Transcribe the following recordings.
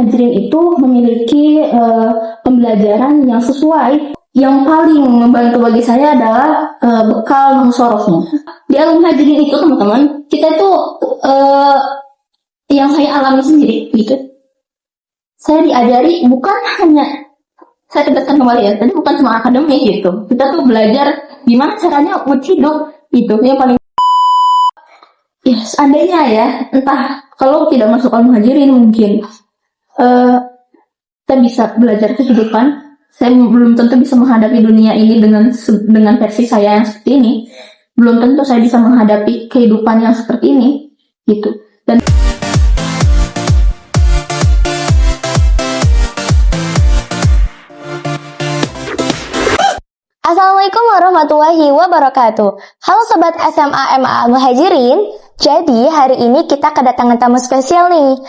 Muhajirin itu memiliki pembelajaran yang sesuai. Yang paling membantu bagi saya adalah bekal musorofnya. Di Al-Muhajirin itu teman-teman, kita itu yang saya alami sendiri gitu. Saya diajari bukan hanya, saya tegaskan kembali ya, tadi bukan cuma akademik gitu. Kita tuh belajar gimana caranya buat hidup gitu. Yang paling ya seandainya ya, entah kalau tidak masuk Al-Muhajirin mungkin kita bisa belajar kehidupan. Saya belum tentu bisa menghadapi dunia ini dengan versi saya yang seperti ini. Belum tentu saya bisa menghadapi kehidupan yang seperti ini, gitu. Dan Assalamualaikum warahmatullahi wabarakatuh. Halo Sobat SMA MA Muhajirin. Jadi hari ini kita kedatangan tamu spesial nih.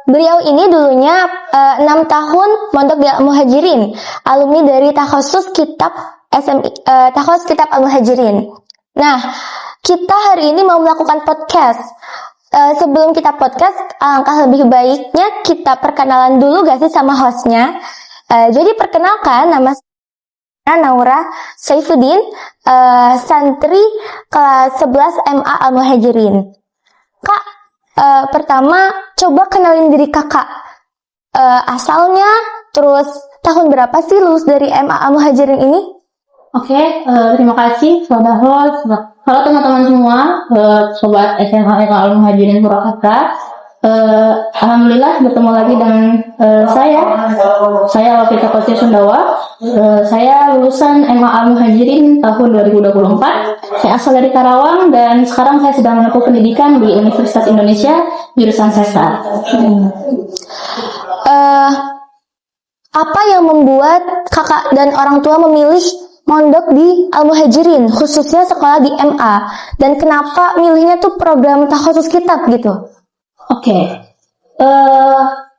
Beliau ini dulunya 6 tahun mondok di Al-Muhajirin, alumni dari Takhasus Kitab Takhasus Kitab Al-Muhajirin. Nah, kita hari ini mau melakukan podcast. Sebelum kita podcast, alangkah lebih baiknya kita perkenalan dulu gak sih sama hostnya. Jadi perkenalkan, nama Naura Saifuddin, santri kelas 11 MA Al-Muhajirin. Kak, pertama coba kenalin diri kakak. Asalnya, terus tahun berapa sih lulus dari MA Al-Muhajirin ini? Oke, terima kasih sudah host. Halo teman-teman semua, sobat SMA Al-Muhajirin Purwakarta. Alhamdulillah bertemu lagi dengan saya Wafita Kosia Sundawa. Saya lulusan MA Al-Muhajirin tahun 2024. Saya asal dari Karawang dan sekarang saya sedang menempuh pendidikan di Universitas Indonesia jurusan sastra. Apa yang membuat kakak dan orang tua memilih mondok di Al-Muhajirin, khususnya sekolah di MA, dan kenapa milihnya tuh program takhasus kitab gitu? Oke.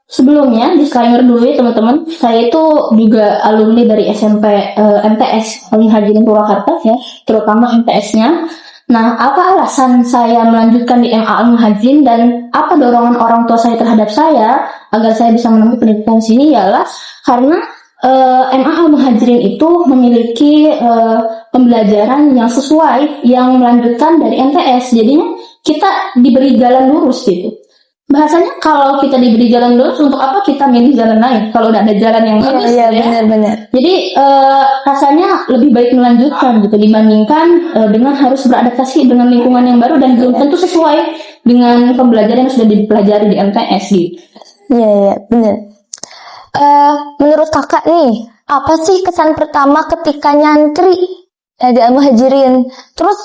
Sebelumnya disclaimer dulu ya teman-teman, saya itu juga alumni dari SMP MTS Al-Muhajirin Purwakarta ya, terutama MTS-nya. Nah, apa alasan saya melanjutkan di MA Al-Muhajirin dan apa dorongan orang tua saya terhadap saya agar saya bisa menempuh pendidikan sini ialah karena MA Al-Muhajirin itu memiliki pembelajaran yang sesuai yang melanjutkan dari MTS. Jadinya kita diberi jalan lurus gitu. Bahasanya kalau kita diberi jalan lurus, untuk apa kita milih jalan lain kalau udah ada jalan yang bagus? Iya, ya? benar-benar. Jadi rasanya lebih baik melanjutkan gitu dibandingkan dengan harus beradaptasi dengan lingkungan yang baru dan belum tentu sesuai dengan pembelajaran yang sudah dipelajari di MTS gitu. Iya, benar. Menurut kakak nih, apa sih kesan pertama ketika nyantri di Al-Muhajirin? Terus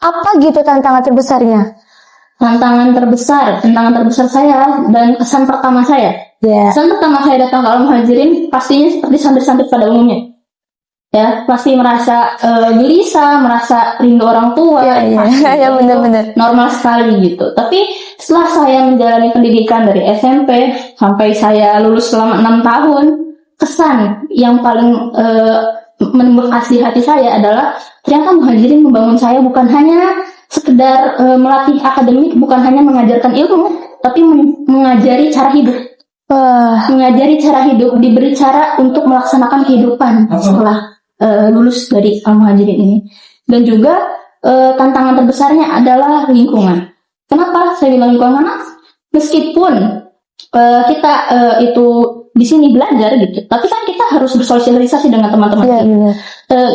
apa gitu tantangan terbesarnya? Tantangan terbesar saya dan kesan pertama saya. Yeah. Kesan pertama saya datang ke Al-Muhajirin pastinya seperti santri-santri pada umumnya. Ya, pasti merasa gelisah, merasa rindu orang tua. Ya, benar-benar. Normal sekali gitu. Tapi setelah saya menjalani pendidikan dari SMP sampai saya lulus selama 6 tahun, kesan yang paling menembus asli hati saya adalah ternyata Muhajirin membangun saya bukan hanya sekedar melatih akademik, bukan hanya mengajarkan ilmu, tapi mengajari cara hidup. Mengajari cara hidup, diberi cara untuk melaksanakan kehidupan setelah lulus dari Al-Muhajirin ini. Dan juga tantangan terbesarnya adalah lingkungan. Kenapa saya bilang lingkungan? Karena meskipun kita itu di sini belajar gitu, tapi kan kita harus bersosialisasi dengan teman-teman kita.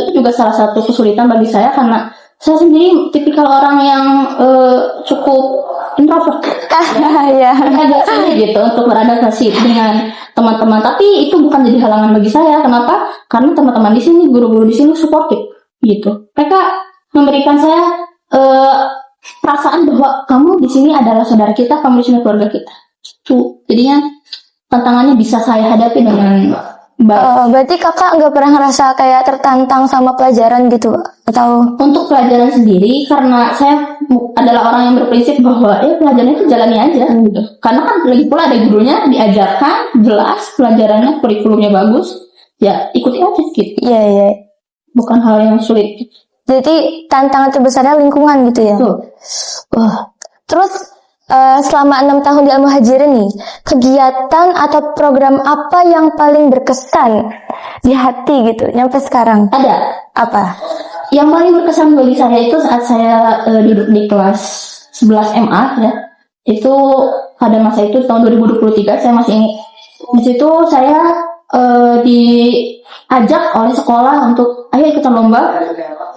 Itu juga salah satu kesulitan bagi saya karena saya sendiri tipikal orang yang cukup introvert. Agak sulit gitu untuk beradaptasi dengan teman-teman. Tapi itu bukan jadi halangan bagi saya. Kenapa? Karena teman-teman di sini, guru-guru di sini suportif gitu. Mereka memberikan saya perasaan bahwa kamu di sini adalah saudara kita, kamu di sini keluarga kita. Tuh, jadinya tantangannya bisa saya hadapi dengan baik. Berarti kakak nggak pernah ngerasa kayak tertantang sama pelajaran gitu? Atau untuk pelajaran sendiri, karena saya adalah orang yang berprinsip bahwa pelajarannya itu jalani aja gitu. Karena kan lagi pula ada gurunya, diajarkan jelas pelajarannya, kurikulumnya bagus, ya ikuti aja gitu. Iya. Bukan hal yang sulit. Jadi tantangan terbesarnya lingkungan gitu ya? Tuh. Terus selama 6 tahun di Al-Muhajirin nih, kegiatan atau program apa yang paling berkesan di hati gitu, nyampe sekarang? Ada. Apa? Yang paling berkesan bagi saya itu saat saya duduk di kelas 11 MA ya. Itu pada masa itu tahun 2023 saya masih ingat. Di situ saya diajak oleh sekolah untuk ayo ikutan lomba.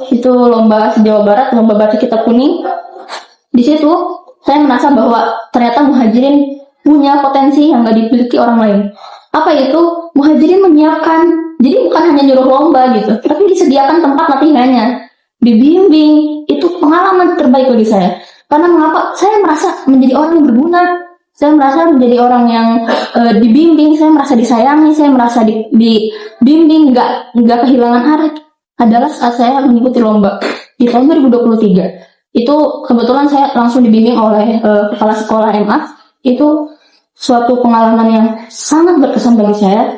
Itu lomba se-Jawa Barat, lomba baca kitab kuning. Di situ saya merasa bahwa ternyata Muhajirin punya potensi yang gak dimiliki orang lain. Apa itu? Muhajirin menyiapkan, jadi bukan hanya nyuruh lomba gitu, tapi disediakan tempat latihannya, dibimbing. Itu pengalaman terbaik bagi saya. Karena mengapa? Saya merasa menjadi orang yang berguna. Saya merasa menjadi orang yang dibimbing. Saya merasa disayangi. Saya merasa dibimbing, nggak kehilangan arah. Adalah saat saya mengikuti lomba di tahun 2023. Itu kebetulan saya langsung dibimbing oleh kepala sekolah MA. Itu suatu pengalaman yang sangat berkesan bagi saya.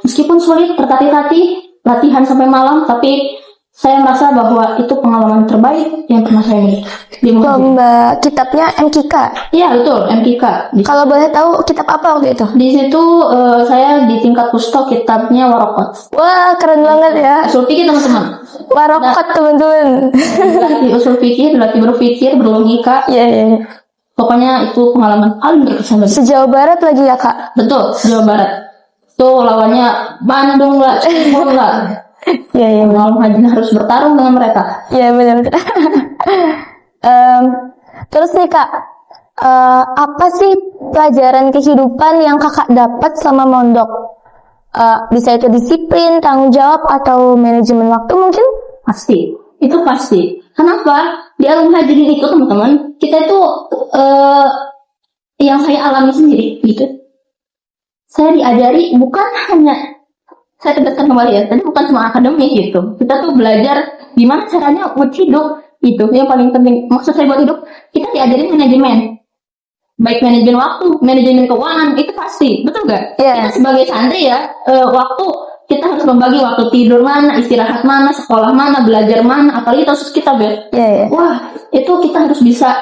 Meskipun sulit, bertatih-tatih, latihan sampai malam, tapi saya merasa bahwa itu pengalaman terbaik yang pernah saya miliki. Lomba kitabnya MKK. Iya betul, MKK. Kalau boleh tahu kitab apa waktu itu? Di situ saya di tingkat pusto kitabnya Warokot. Wah, keren banget ya. Usul fikir teman-teman. Warokot teman-teman. Dilatih usul fikir, dilatih berpikir, berlogika. Iya. Pokoknya itu pengalaman paling berkesan bagi saya. Se-Jawa Barat lagi ya, Kak? Betul, Jawa Barat. Tuh lawannya Bandung lah, Cirebon lah. Iya. Muhajirin harus bertarung dengan mereka. Iya benar. Terus nih Kak, apa sih pelajaran kehidupan yang Kakak dapat selama mondok? Bisa itu disiplin, tanggung jawab, atau manajemen waktu mungkin? Pasti, itu pasti. Kenapa? Di Al-Muhajirin itu teman-teman, kita itu yang saya alami sendiri gitu. Saya diajari bukan hanya, saya tegaskan kembali ya, tadi bukan cuma akademik gitu. Kita tuh belajar gimana caranya buat hidup itu yang paling penting. Maksud saya buat hidup, kita diajarin manajemen, baik manajemen waktu, manajemen keuangan, itu pasti, betul nggak? Yeah. Kita sebagai santri ya, waktu kita harus membagi waktu tidur mana, istirahat mana, sekolah mana, belajar mana, apalagi khusus kita Yeah. Wah, itu kita harus bisa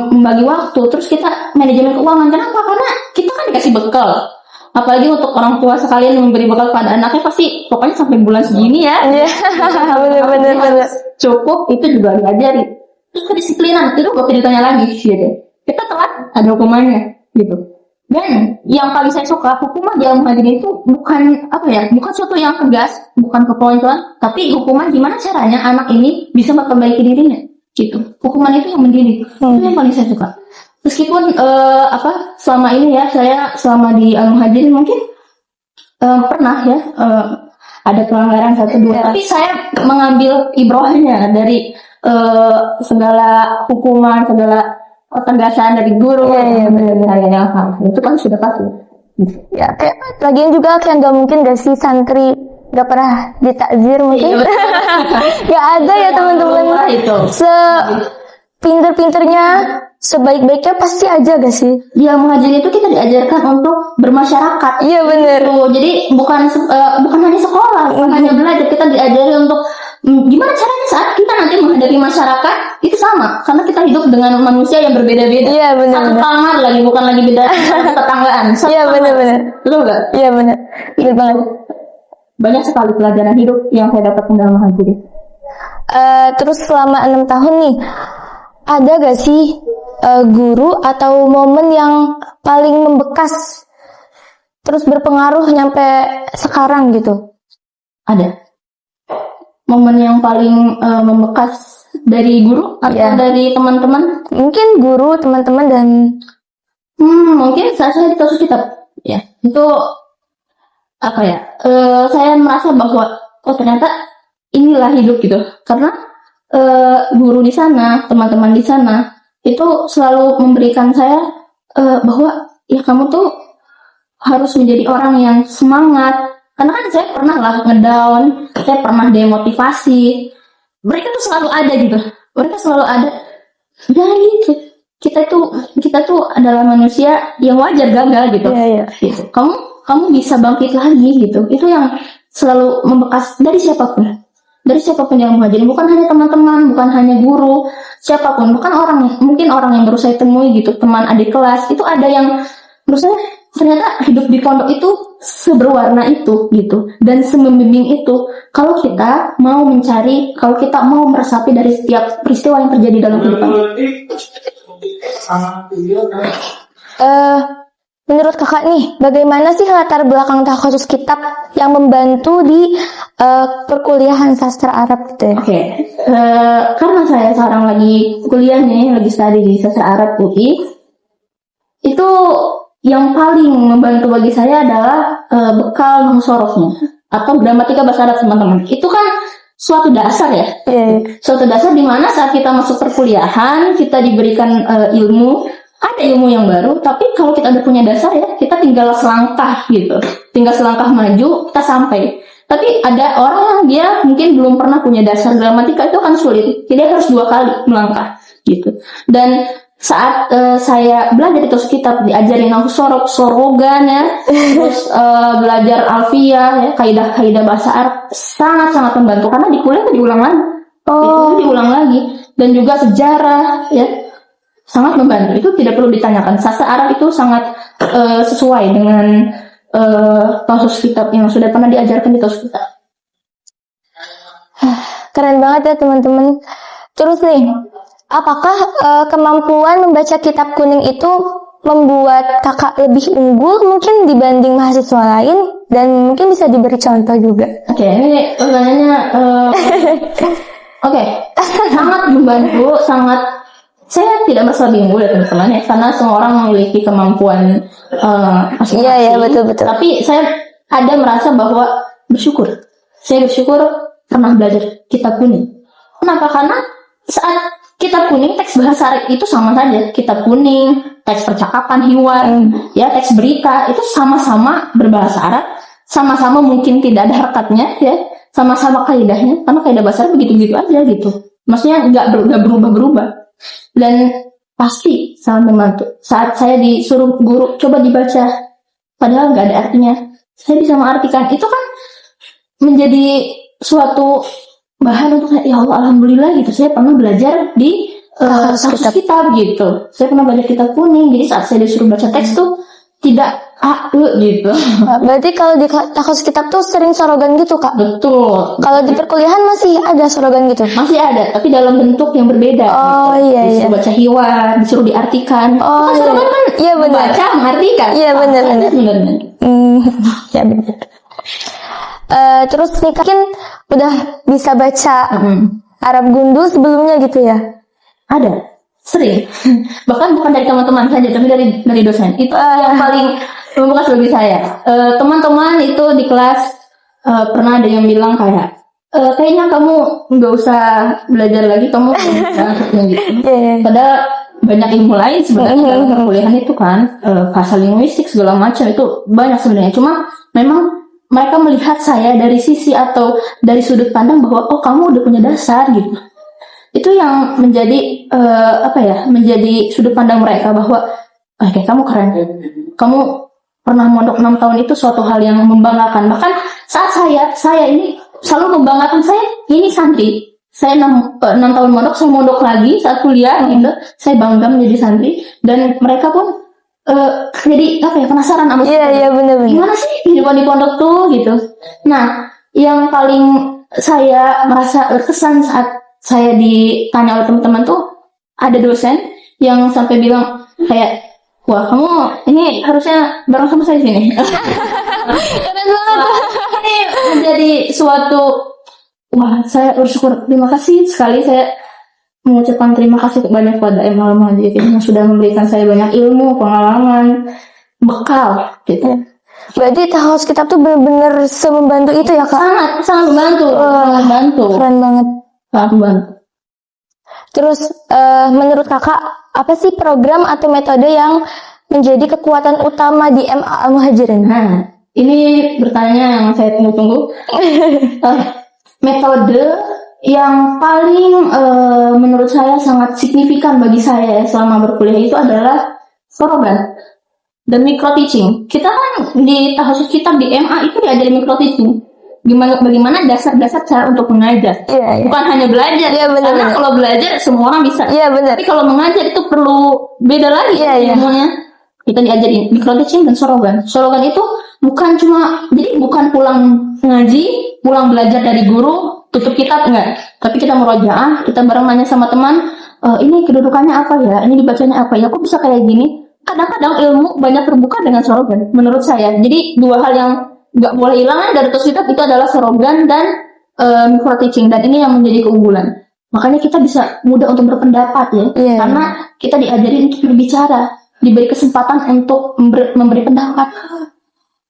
membagi waktu. Terus kita manajemen keuangan. Kenapa? Karena kita kan dikasih bekal. Apalagi untuk orang tua sekalian memberi bekal pada anaknya, pasti pokoknya sampai bulan segini ya. Iya, benar. Cukup, itu juga diajari. Terus kedisiplinan, itu gak bisa ditanya lagi gitu. Kita telat, ada hukumannya gitu. Dan yang paling saya suka, hukuman di Al-Muhajirin itu bukan bukan sesuatu yang tegas, bukan kepeloncoan, tapi hukuman gimana caranya anak ini bisa memperbaiki dirinya gitu. Hukuman itu yang mendidik. Itu yang paling saya suka. Meskipun selama ini ya, saya selama di Al-Muhajirin mungkin pernah ya ada pelanggaran 1-2, tapi saya mengambil ibrohnya dari segala hukuman, segala penegasan dari guru. Iya, benar. Itu kan sudah pasti. Ya, kayak lagian juga kayak nggak mungkin gak sih santri gak pernah ditakzir mungkin. Gak ada ya teman-teman. Pinter-pinternya, sebaik-baiknya pasti aja gak sih? Di Al-Muhajirin itu kita diajarkan untuk bermasyarakat. Iya benar. Jadi bukan hanya sekolah, bukan hanya belajar, kita diajari untuk gimana caranya saat kita nanti menghadapi masyarakat itu sama, karena kita hidup dengan manusia yang berbeda-beda. Iya benar. Satu kamar lagi, bukan lagi beda tetanggaan. Iya benar. Betul nggak? Iya benar banget. Banyak sekali pelajaran hidup yang saya dapat dari Al-Muhajirin. Terus selama 6 tahun nih, ada gak sih guru atau momen yang paling membekas terus berpengaruh nyampe sekarang gitu? Ada. Momen yang paling membekas dari guru atau dari teman-teman? Mungkin guru, teman-teman, dan mungkin saat saya di kasus kitab ya, itu saya merasa bahwa ternyata inilah hidup gitu. Karena guru di sana, teman-teman di sana itu selalu memberikan saya bahwa ya kamu tuh harus menjadi orang yang semangat. Karena kan saya pernah lah ngedown, saya pernah demotivasi. Mereka tuh selalu ada gitu. Mereka selalu ada. Ya gitu. Kita tuh adalah manusia yang wajar gagal gitu. Iya. Gitu. Kamu bisa bangkit lagi gitu. Itu yang selalu membekas dari siapapun. dari siapapun yang muhajirin, bukan hanya teman-teman, bukan hanya guru, siapapun, bahkan mungkin orang yang baru saya temui gitu, teman adik kelas, itu ada yang menurut saya ternyata hidup di pondok itu seberwarna itu gitu, dan semembimbing itu. Kalau kita mau mencari, kalau kita mau meresapi dari setiap peristiwa yang terjadi dalam kehidupan. Menurut kakak nih, bagaimana sih latar belakang takhasus kitab yang membantu di perkuliahan sastra Arab gitu ya? Oke, karena saya sekarang lagi kuliah nih, lagi studi di sastra Arab UI, itu yang paling membantu bagi saya adalah bekal musorofnya atau gramatika bahasa Arab, teman-teman. Itu kan suatu dasar ya, suatu dasar di mana saat kita masuk perkuliahan, kita diberikan ilmu. Ada ilmu yang baru, tapi kalau kita udah punya dasar ya, kita tinggal selangkah gitu. Tinggal selangkah maju, kita sampai. Tapi ada orang yang dia mungkin belum pernah punya dasar gramatika, itu kan sulit. Jadi harus 2 kali melangkah gitu. Dan saat saya belajar itu kitab, diajarin aku sorogan ya, terus belajar alfiyah ya, kaidah-kaidah bahasa Arab, sangat-sangat membantu. Karena di kuliah itu diulang lagi. Itu diulang lagi. Dan juga sejarah ya, sangat membantu. Itu tidak perlu ditanyakan. Sastra Arab itu sangat sesuai dengan takhasus kitab yang sudah pernah diajarkan di takhasus kitab. Keren banget ya teman-teman. Terus nih, apakah kemampuan membaca kitab kuning itu membuat kakak lebih unggul mungkin dibanding mahasiswa lain, dan mungkin bisa diberi contoh juga? Oke, ini pertanyaannya oke, sangat membantu, sangat. Saya tidak merasa lebih unggul ya teman-teman ya, karena semua orang memiliki kemampuan masing-masing. Iya, betul. Tapi saya ada merasa bahwa bersyukur. Saya bersyukur pernah belajar kitab kuning. Kenapa? Karena saat kitab kuning, teks bahasa Arab itu sama saja. Kitab kuning, teks percakapan, hiwar, ya, teks berita, itu sama-sama berbahasa Arab, sama-sama mungkin tidak ada harakatnya ya, sama-sama kaidahnya, karena kaidah bahasa Arab begitu-begitu aja gitu. Maksudnya nggak berubah-berubah. Dan pasti sangat membantu. Saat saya disuruh guru coba dibaca, padahal nggak ada artinya, saya bisa mengartikan. Itu kan menjadi suatu bahan untuk ya Allah, alhamdulillah gitu. Saya pernah belajar di takhasus kitab gitu. Saya pernah belajar kitab kuning. Jadi saat saya disuruh baca teks tuh tidak gitu. Berarti kalau di takhasus kitab tuh sering sorogan gitu, Kak? Betul. Kalau di perkuliahan masih ada sorogan gitu? Masih ada, tapi dalam bentuk yang berbeda. Oh gitu. iya. Disuruh baca hiwar, disuruh diartikan. Oh kan sorogan kan iya benar. Baca, mengartikan. Iya benar. Ya benar. Terus nih kan udah bisa baca Arab gundul sebelumnya gitu ya? Ada, sering. Bahkan bukan dari teman-teman saja, tapi dari dosen. Itu yang paling membekas bagi saya. Teman-teman itu di kelas pernah ada yang bilang kayak, kayaknya kamu nggak usah belajar lagi, kamu gitu. Padahal banyak ilmu lain sebenarnya dalam perkuliahan itu kan, bahasa linguistik segala macam itu banyak sebenarnya. Cuma memang mereka melihat saya dari sisi atau dari sudut pandang bahwa oh kamu udah punya dasar gitu. Itu yang menjadi menjadi sudut pandang mereka bahwa kayak kamu keren, kamu pernah mondok 6 tahun, itu suatu hal yang membanggakan. Bahkan saat saya ini selalu membanggakan, saya ini santri, saya 6 tahun mondok, saya mondok lagi saat kuliah gitu, saya bangga menjadi santri. Dan mereka pun jadi penasaran sama Iya benar. gimana sih kehidupan di pondok tuh gitu. Nah, yang paling saya merasa berkesan saat saya ditanya oleh teman-teman tuh, ada dosen yang sampai bilang kayak, wah kamu ini harusnya bareng sama saya sini. Keren banget. Ini menjadi suatu, wah saya bersyukur, terima kasih sekali. Saya mengucapkan terima kasih banyak kepada MA Muhajirin yang sudah memberikan saya banyak ilmu, pengalaman, bekal gitu. Berarti takhasus kitab tuh benar-benar semembantu itu ya, Kak? Sangat membantu. Sangat membantu. Keren banget. Sangat membantu. Terus menurut kakak, apa sih program atau metode yang menjadi kekuatan utama di MA Muhajirin? Nah, ini bertanya yang saya tunggu-tunggu. Metode yang paling menurut saya sangat signifikan bagi saya selama berkuliah itu adalah soroban dan micro teaching. Kita kan di takhasus kitab di MA itu diajari micro teaching. bagaimana dasar-dasar cara untuk mengajar. Iya. Bukan hanya belajar. Iya, benar, Karena benar. kalau belajar semua orang bisa. Iya, benar. Tapi kalau mengajar itu perlu beda lagi Iya, iya. ilmunya. Kita diajarin micro teaching dan sorogan. Sorogan itu bukan cuma, jadi bukan pulang ngaji, pulang belajar dari guru, tutup kitab, enggak. Tapi kita murojaah, kita bareng nanya sama teman, ini kedudukannya apa ya, ini dibacanya apa ya, kok bisa kayak gini. Kadang-kadang ilmu banyak terbuka dengan sorogan, menurut saya. Jadi dua hal yang nggak boleh hilang dari tos kitab itu adalah sorogan dan micro teaching, dan ini yang menjadi keunggulan. Makanya kita bisa mudah untuk berpendapat ya, Iya. karena kita diajari untuk berbicara, diberi kesempatan untuk memberi pendapat.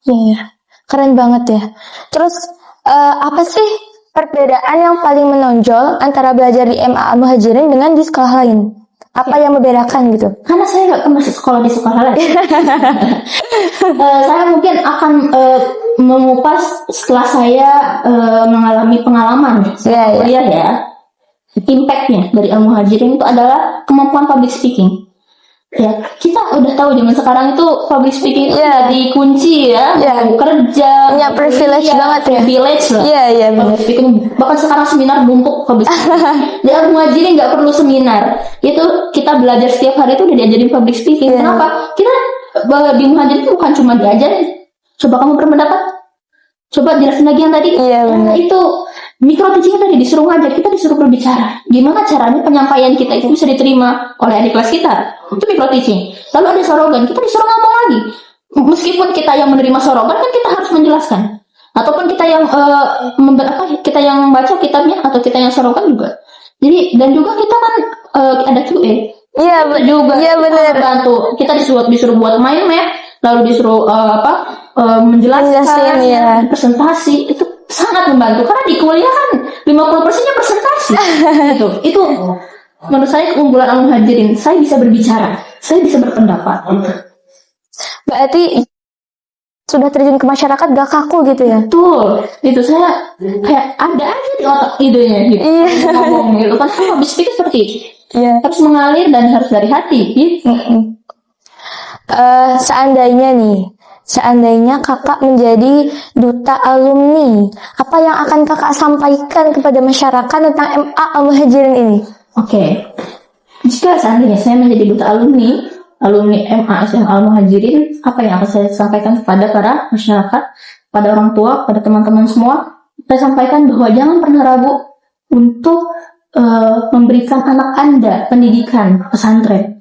Iya, keren banget ya. Terus apa sih perbedaan yang paling menonjol antara belajar di MA Al-Muhajirin dengan di sekolah lain? Apa yang membedakan gitu? Karena saya nggak pernah sekolah di sekolah lain. Saya mungkin akan mengupas setelah saya mengalami pengalaman Iya, iya. kuliah ya. Impactnya dari Al-Muhajirin itu adalah kemampuan public speaking. Ya, kita udah tahu zaman sekarang itu public speaking itu Iya. jadi kunci ya, Iya. mau kerja, Punya mau privilege kuliah, banget ya. privilege lah. Iya, iya benar. Public speaking, bahkan sekarang seminar numpuk public speaking. Di Al-Muhajirin nggak perlu seminar, itu kita belajar setiap hari itu udah diajarin public speaking. Iya. Kenapa? Kita di Muhajirin itu bukan cuma diajarin, coba kamu berpendapat, coba jelasin lagi yang tadi. Iya, benar. Itu micro teaching tadi disuruh ngajar, kita disuruh berbicara. Gimana caranya penyampaian kita itu bisa diterima oleh adik kelas kita? Itu micro teaching. Lalu ada sorogan, kita disuruh ngomong lagi. Meskipun kita yang menerima sorogan kan kita harus menjelaskan. Ataupun kita yang kita yang baca kitabnya atau kita yang sorogan juga. Jadi dan juga kita kan ada QA. Iya, Itu juga iya benar. bantu. Kita disuruh buat mind map, lalu disuruh menjelaskan Menjelaskan, iya. presentasi. Itu sangat membantu karena di kuliah kan 50%-nya presentasi. Itu menurut saya keunggulan Al-Muhajirin. Saya bisa berbicara, saya bisa berpendapat. Berarti sudah terjun ke masyarakat gak kaku gitu ya? Betul, itu saya kayak ada aja di otak idenya gitu. Iya. Ngomong gitu kan, habis pikir seperti itu. Iya. Harus mengalir dan harus dari hati gitu. Seandainya kakak menjadi duta alumni, apa yang akan kakak sampaikan kepada masyarakat tentang MA Al-Muhajirin ini? Oke. Jika seandainya saya menjadi duta alumni MA SMA Al-Muhajirin, apa yang akan saya sampaikan kepada para masyarakat, pada orang tua, pada teman-teman semua? Saya sampaikan bahwa jangan pernah ragu untuk memberikan anak Anda pendidikan pesantren.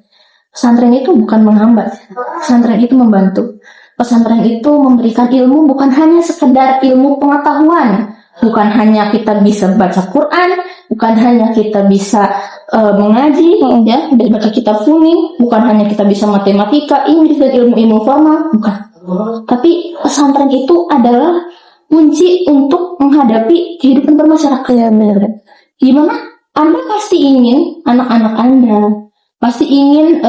Pesantren itu bukan menghambat, pesantren itu membantu. Pesantren itu memberikan ilmu bukan hanya sekedar ilmu pengetahuan, bukan hanya kita bisa baca Quran, bukan hanya kita bisa mengaji, ya, baca kitab kuning, bukan hanya kita bisa matematika, Inggris dan ilmu-ilmu formal, bukan. Tapi pesantren itu adalah kunci untuk menghadapi kehidupan bermasyarakat. Iya benar. Gimana? Anda pasti ingin anak-anak Anda pasti ingin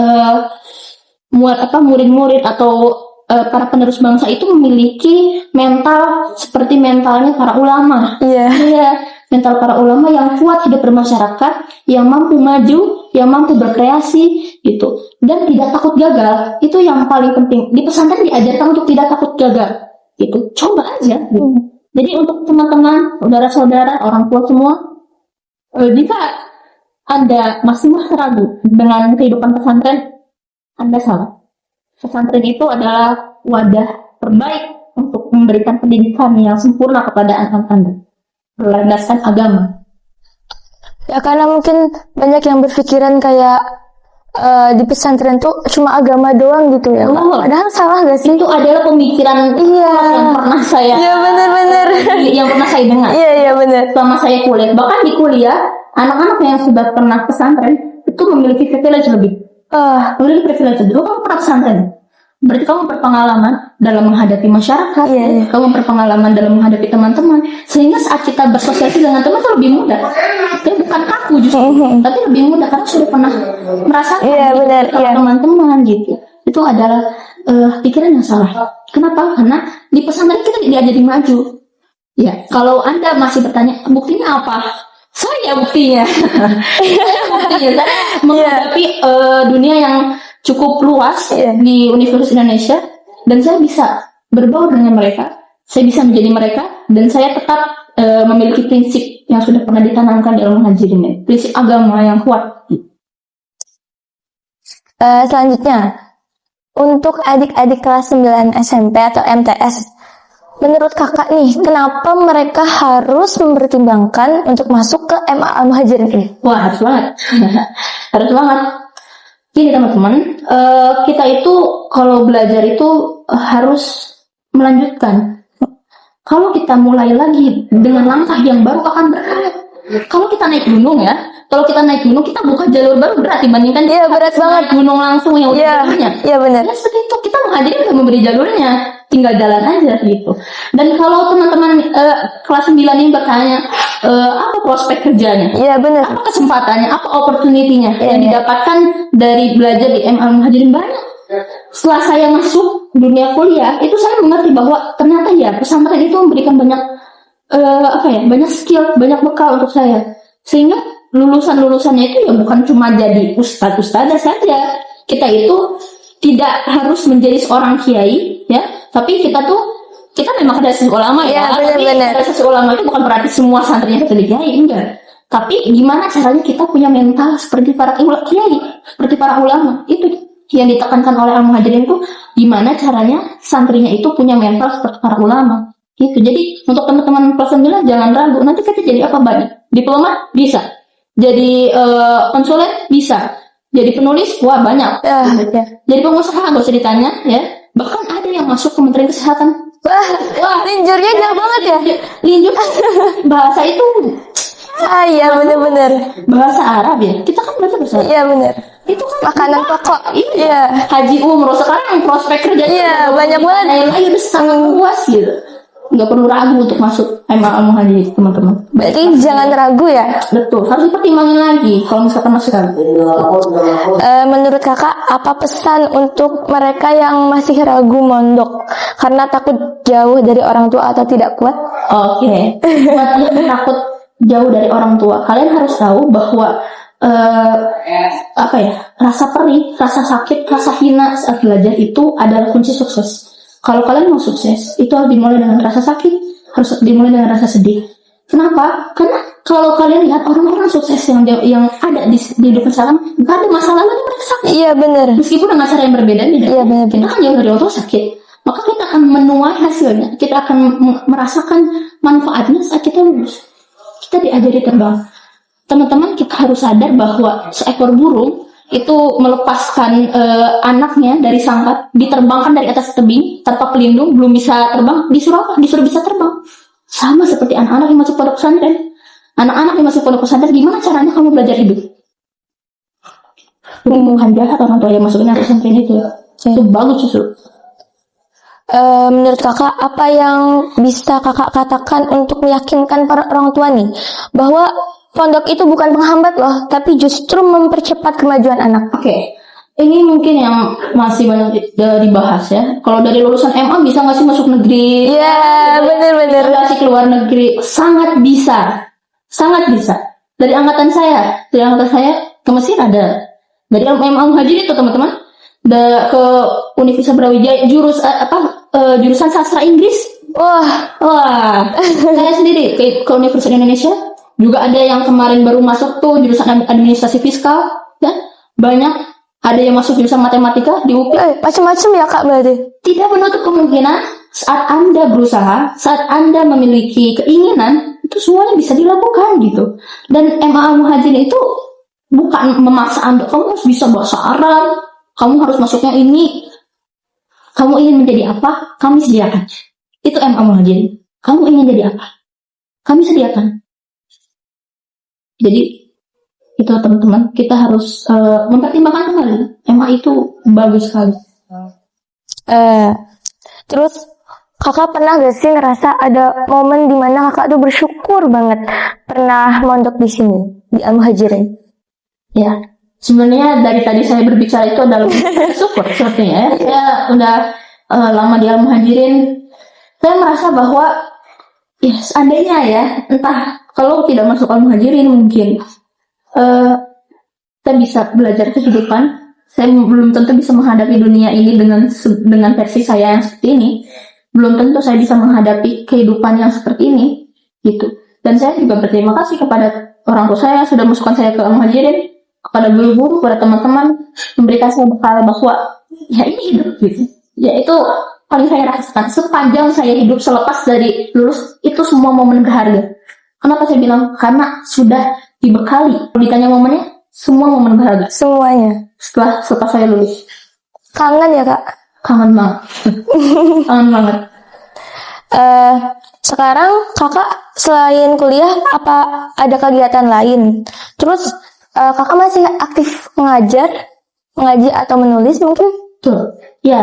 murid-murid atau para penerus bangsa itu memiliki mental seperti mentalnya para ulama. Iya. Iya, mental para ulama yang kuat hidup bermasyarakat, yang mampu maju, yang mampu berkreasi gitu, dan tidak takut gagal. Itu yang paling penting. Di pesantren diajarkan untuk tidak takut gagal. Gitu. Coba aja. Gitu. Jadi untuk teman-teman, saudara-saudara, orang tua semua, jika Anda masih ragu dengan kehidupan pesantren, Anda salah. Pesantren itu adalah wadah terbaik untuk memberikan pendidikan yang sempurna kepada anak Anda, berlandaskan agama. Ya karena mungkin banyak yang berpikiran kayak di pesantren tuh cuma agama doang gitu ya. Oh. Padahal salah gak sih? Itu adalah pemikiran Iya. yang pernah saya Iya benar-benar. yang pernah saya dengar Iya benar. selama saya kuliah. Bahkan di kuliah, anak-anak yang sudah pernah pesantren itu memiliki privilege lebih. Memiliki privilege lebih. Oh, kamu pernah pesantren? Berarti kamu berpengalaman dalam menghadapi masyarakat, Iya. kamu berpengalaman dalam menghadapi teman-teman, sehingga saat kita bersosialisasi dengan teman itu lebih mudah. Ya, bukan kaku justru, tapi lebih mudah karena sudah pernah merasakan Iya, benar, sama iya. teman-teman gitu. Itu adalah pikiran yang salah. Kenapa? Karena di pesantren kita diajari maju. Ya, kalau Anda masih bertanya buktinya apa? Saya buktinya. Saya menghadapi dunia yang cukup luas Iya. di Universitas Indonesia, dan saya bisa berbaur dengan mereka, saya bisa menjadi mereka, dan saya tetap memiliki prinsip yang sudah pernah ditanamkan di Al-Muhajirin, prinsip agama yang kuat. Selanjutnya, untuk adik-adik kelas 9 SMP atau MTS, menurut kakak nih, kenapa mereka harus mempertimbangkan untuk masuk ke MA Al-Muhajirin ini? Wah, harus banget. Harus banget. Gini teman-teman, kita itu kalau belajar itu harus melanjutkan. Kalau kita mulai lagi dengan langkah yang baru akan berat. Kalau kita naik gunung ya, kita buka jalur baru berat dibandingkan Iya, berat banget. naik gunung langsung yang udah Iya, jalurnya. iya benar. Ya seperti itu, kita Muhajirin udah memberi jalurnya, tinggal jalan aja gitu. Dan kalau teman-teman kelas 9 ini bertanya, apa prospek kerjanya? Iya benar. Apa kesempatannya, apa opportunity-nya Iya, yang iya. didapatkan dari belajar di MA Muhajirin? Banyak. Setelah saya masuk dunia kuliah, itu saya mengerti bahwa ternyata ya pesantren itu memberikan banyak banyak skill, banyak bekal untuk saya. Sehingga lulusannya itu ya bukan cuma jadi ustadzah saja. Kita itu tidak harus menjadi seorang kiai, ya. Tapi kita memang ada sesi ulama ya. Iya, benar-benar. Tapi ada sesi ulama itu bukan berarti semua santrinya kita jadi kiai, enggak. Tapi gimana caranya kita punya mental seperti para kiai, seperti para ulama. Itu yang ditekankan oleh Al-Muhajirin itu, gimana caranya santrinya itu punya mental seperti para ulama. Gitu. Jadi untuk teman-teman kelas 9 jangan ragu. Nanti kita jadi apa banyak? Diplomat bisa. Jadi konsulen bisa. Jadi penulis wah banyak. Ya. Jadi pengusaha gak usah ditanya ya. Bahkan ada yang masuk Kementerian Kesehatan. Wah, linjurnya jauh banget ya. Linjur bahasa itu Iya benar-benar. bahasa Arab ya. Kita kan belajar bahasa Arab. Iya benar. Itu kan Makanan pokok. Iya. Haji umroh sekarang prospek kerjanya Iya, banyak banget. Ayo udah sangat luas gitu. Nggak perlu ragu untuk masuk MA Al-Muhajirin teman-teman. Berarti jangan ragu ya. Betul, harus dipertimbangin lagi kalau misalkan masuk kan. Menurut kakak, apa pesan untuk mereka yang masih ragu mondok karena takut jauh dari orang tua atau tidak kuat? Oke. Buat yang takut jauh dari orang tua, kalian harus tahu bahwa rasa perih, rasa sakit, rasa hina saat belajar itu adalah kunci sukses. Kalau kalian mau sukses, itu harus dimulai dengan rasa sakit, harus dimulai dengan rasa sedih. Kenapa? Karena kalau kalian lihat orang-orang sukses yang ada di hidup sekarang, nggak ada masalah lagi mereka sakit. Iya benar. Meskipun dengan cara yang berbeda, Iya benar. kita kan jauh dari orang tua sakit. Maka kita akan menuai hasilnya, kita akan merasakan manfaatnya saat kita lulus. Kita diajari terbang. Teman-teman, kita harus sadar bahwa seekor burung itu melepaskan anaknya dari sangkar, diterbangkan dari atas tebing tanpa pelindung, belum bisa terbang, disuruh bisa terbang. Sama seperti anak-anak yang masuk pondok pesantren. Anak-anak yang masuk pondok pesantren, gimana caranya kamu belajar hidup? Bukan jahat orang tua yang masukin anak pesantren itu. Itu bagus justru. Menurut kakak, apa yang bisa kakak katakan untuk meyakinkan para orang tua nih bahwa pondok itu bukan penghambat loh, tapi justru mempercepat kemajuan anak? Oke. Ini mungkin yang masih banyak dibahas ya. Kalau dari lulusan MA bisa nggak sih masuk negeri? Iya, benar-benar. Nggak sih keluar negeri? Sangat bisa, sangat bisa. Dari angkatan saya ke Mesir ada. Dari MA Muhajirin itu teman-teman, ke Universitas Brawijaya jurusan sastra Inggris. Wah, saya sendiri ke Universitas Indonesia juga ada yang kemarin baru masuk tuh jurusan administrasi fiskal, ya banyak. Ada yang masuk jurusan matematika di UPI. Macam-macam ya kak berarti. Tidak menutup kemungkinan saat Anda berusaha, saat Anda memiliki keinginan, itu semuanya bisa dilakukan gitu. Dan MA Muhajirin itu bukan memaksa Anda, kamu harus bisa bahasa Arab, kamu harus masuknya ini. Kamu ingin menjadi apa? Kami sediakan. Itu MA Muhajirin. Kamu ingin jadi apa? Kami sediakan. Jadi itu teman-teman, kita harus mempertimbangkan kembali. MA itu bagus sekali. Terus kakak pernah gak sih ngerasa ada momen dimana kakak tuh bersyukur banget pernah mondok di sini di Al-Muhajirin? Ya, sebenarnya dari tadi saya berbicara itu adalah syukur sepertinya ya. Saya udah lama di Al-Muhajirin. Saya merasa bahwa ya seandainya ya, entah kalau tidak masuk Al-Muhajirin mungkin saya bisa belajar kehidupan. Saya belum tentu bisa menghadapi dunia ini dengan versi saya yang seperti ini. belum tentu saya bisa menghadapi kehidupan yang seperti ini gitu. Dan saya juga berterima kasih kepada orang tua saya yang sudah masukkan saya ke Al-Muhajirin, kepada guru-guru, kepada teman-teman, memberikan saya bekal bahwa ya ini hidup gitu. Ya itu paling saya rasakan sepanjang saya hidup selepas dari lulus, itu semua momen berharga. Kenapa saya bilang? Karena sudah dibekali. Kalau ditanya momennya, semua momen berharga Semuanya. setelah saya lulus. Kangen ya Kak? Kangen banget. Kangen banget. Sekarang Kakak selain kuliah apa ada kegiatan lain? Terus Kakak masih aktif mengaji atau menulis mungkin? Tuh. Ya,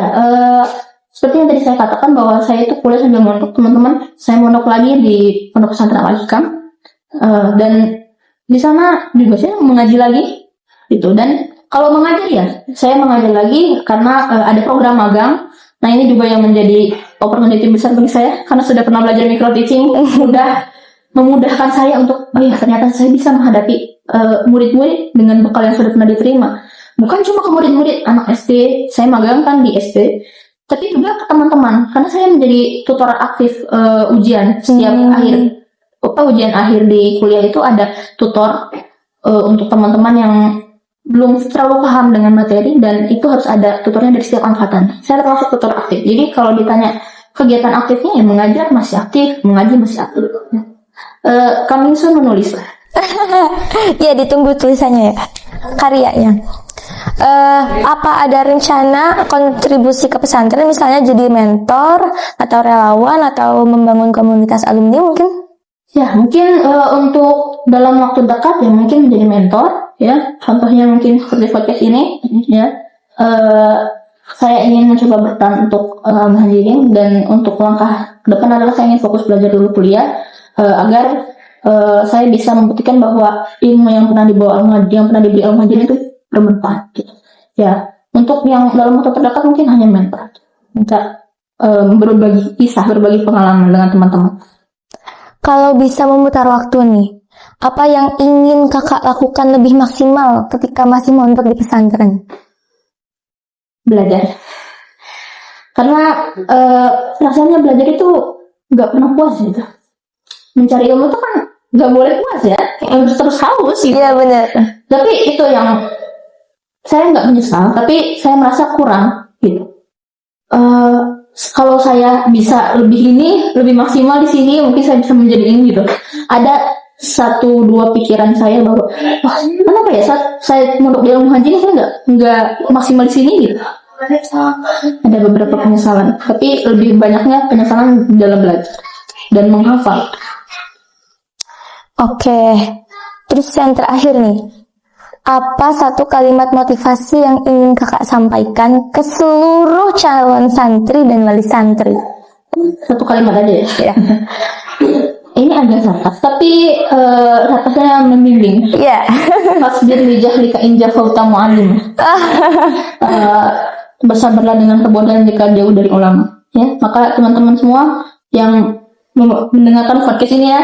seperti yang tadi saya katakan bahwa saya itu kuliah sambil mondok, teman-teman. Saya mondok lagi di Pondok Pesantren Al-Hikam. Dan di sana juga saya mengaji lagi gitu. Dan kalau mengajar ya, saya mengajar lagi karena ada program magang. Nah, ini juga yang menjadi opportunity besar bagi saya karena sudah pernah belajar micro teaching, memudahkan saya untuk oh ya ternyata saya bisa menghadapi murid-murid dengan bekal yang sudah pernah diterima. Bukan cuma ke murid-murid anak SD, saya magang kan di SD, tapi juga ke teman-teman karena saya menjadi tutor aktif ujian setiap ujian akhir di kuliah itu ada tutor untuk teman-teman yang belum terlalu paham dengan materi, dan itu harus ada tutornya dari setiap angkatan. Saya termasuk tutor aktif. Jadi kalau ditanya kegiatan aktifnya ya mengajar masih aktif, mengaji masih aktif. Coming soon menulis lah. Ya ditunggu tulisannya ya, karyanya. Apa ada rencana kontribusi ke pesantren, misalnya jadi mentor atau relawan atau membangun komunitas alumni mungkin? Ya mungkin untuk dalam waktu dekat ya mungkin menjadi mentor ya. Contohnya mungkin seperti podcast ini ya. Saya ingin mencoba bertahan untuk Muhajirin, dan untuk langkah ke depan adalah saya ingin fokus belajar dulu kuliah agar saya bisa membuktikan bahwa ilmu yang pernah dibawa yang pernah diberi Al-Muhajirin itu bermanfaat gitu. Ya, untuk yang dalam waktu terdekat mungkin hanya mentor. Minta berbagi kisah, berbagi pengalaman dengan teman-teman. Kalau bisa memutar waktu nih, apa yang ingin Kakak lakukan lebih maksimal ketika masih mondok di pesantren? Belajar. Karena rasanya belajar itu nggak pernah puas gitu. Mencari ilmu itu kan nggak boleh puas ya, harus terus haus gitu. Iya benar. Tapi itu yang saya nggak menyesal, tapi saya merasa kurang gitu. Kalau saya bisa lebih maksimal di sini, mungkin saya bisa menjadi ini gitu. Ada 1-2 pikiran saya bahwa wah kenapa ya saat saya mondok di Al-Muhajirin saya nggak maksimal di sini gitu. Ada beberapa penyesalan, tapi lebih banyaknya penyesalan dalam belajar dan menghafal. Oke, terus yang terakhir nih, apa satu kalimat motivasi yang ingin Kakak sampaikan ke seluruh calon santri dan wali santri? Satu kalimat aja ya. Ya. Ini agak sarkas, tapi sarkasnya membimbing. Iya. Fasbir li jahlika in jafauta mu'alim. Bersabarlah dengan kebodohan jika jauh dari ulama. Ya, maka teman-teman semua yang mendengarkan podcast ini ya,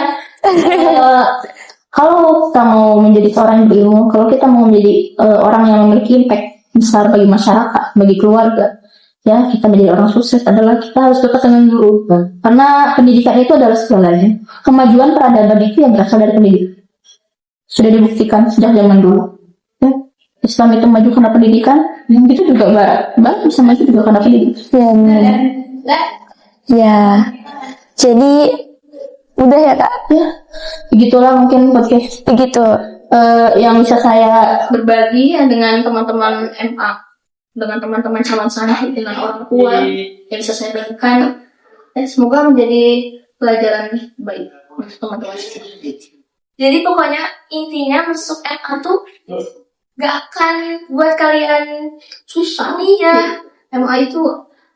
kalau kita mau menjadi seorang yang berilmu, kalau kita mau menjadi orang yang memiliki impact besar bagi masyarakat, bagi keluarga, ya kita menjadi orang sukses adalah kita harus dekat dengan guru. Karena pendidikan itu adalah segalanya. Kemajuan peradaban itu yang berasal dari pendidikan. Sudah dibuktikan sejak zaman dulu. Ya, Islam itu maju karena pendidikan, itu juga Barat bisa maju juga karena pendidikan. Ya. Jadi udah ya Kak. Ya, begitulah mungkin podcast Begitu. yang bisa saya berbagi ya, dengan teman-teman MA, dengan teman-teman calon santri, dengan orang tua yang bisa saya berikan. Semoga menjadi pelajaran baik untuk teman-teman. Jadi pokoknya intinya masuk MA tuh gak akan buat kalian Susah. iya. MA itu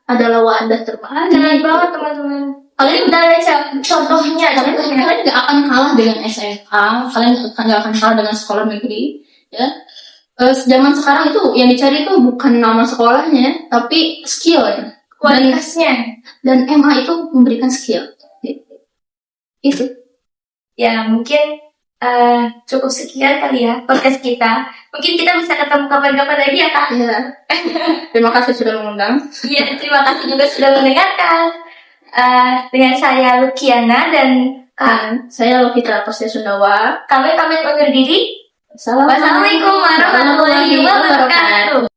adalah wadah terbaik. Jangan banget teman-teman. Kalian Udah ada contohnya. kalian gak akan kalah dengan SMA, kalian gak akan kalah dengan sekolah negeri, ya. Zaman sekarang itu yang dicari itu bukan nama sekolahnya, tapi skill ya. Kualitasnya. Dan MA itu memberikan skill. Itu. Ya mungkin cukup sekian kali ya podcast kita. Mungkin kita bisa ketemu kapan-kapan lagi ya Kak. Ya. Terima kasih sudah mengundang. Iya, terima kasih juga sudah mendengarkan. dengan saya Lukiana dan Saya Lovita Pasya Sundawa. kami pamit undur diri. Wassalamualaikum Wassalamualaikum warahmatullahi wabarakatuh.